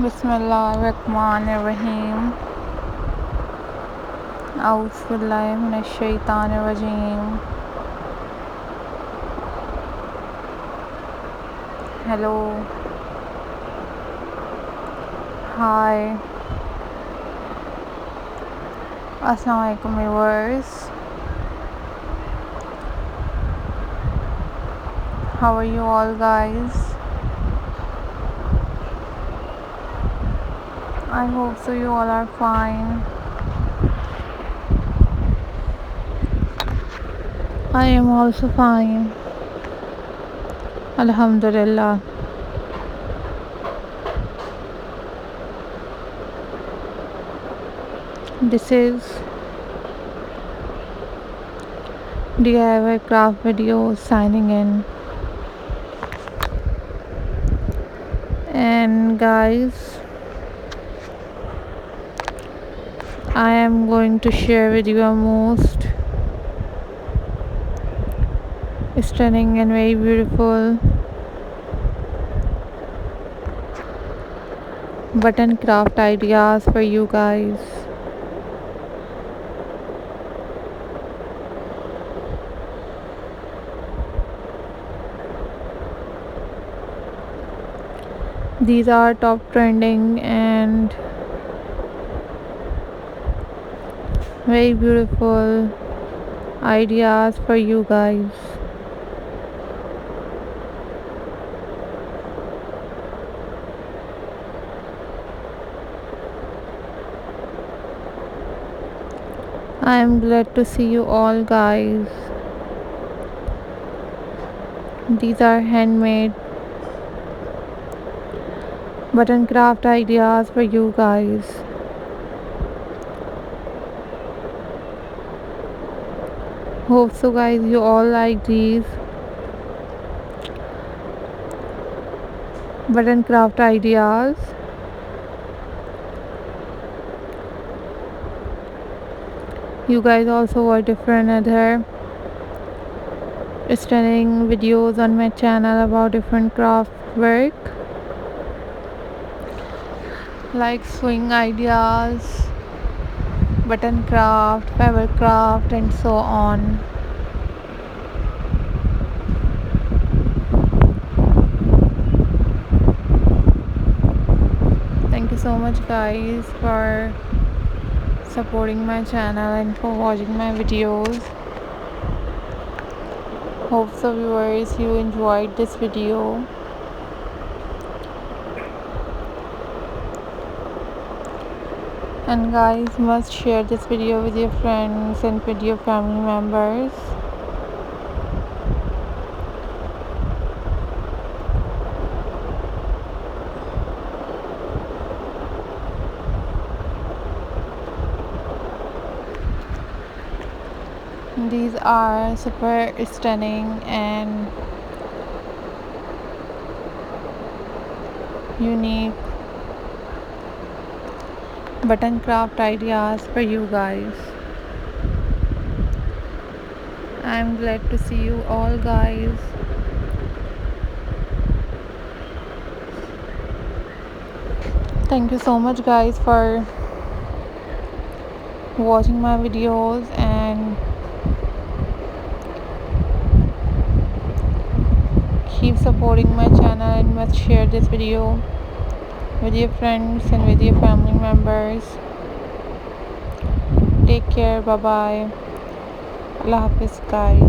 बिस्मिल्लाहिर्रहमानिर्रहीम। औज़ुबिल्लाहि मिनश्शैतानिर्रजीम। हेलो, हाय, अस्सलाम वालेकुम viewers. How are you all guys? I hope so you all are fine. I am also fine. Alhamdulillah. This is DIY craft video signing in. And guys, I am going to share with you a most stunning and very beautiful button craft ideas for you guys. These are top trending and very beautiful ideas for you guys. I am glad to see you all guys. These are handmade button craft ideas for you guys. Hope so guys you all like these button craft ideas. You guys also watch different other stunning videos on my channel about different craft work like swing ideas, button craft, pebble craft and so on. Thank you so much guys for supporting my channel and for watching my videos. Hope so viewers you enjoyed this video. And guys must share this video with your friends and with your family members. These are super stunning and unique button craft ideas for you guys. I'm glad to see you all guys. Thank you so much guys for watching my videos and keep supporting my channel and must share this video with your friends and with your family members. Take care. Bye bye. Allah Hafiz guys.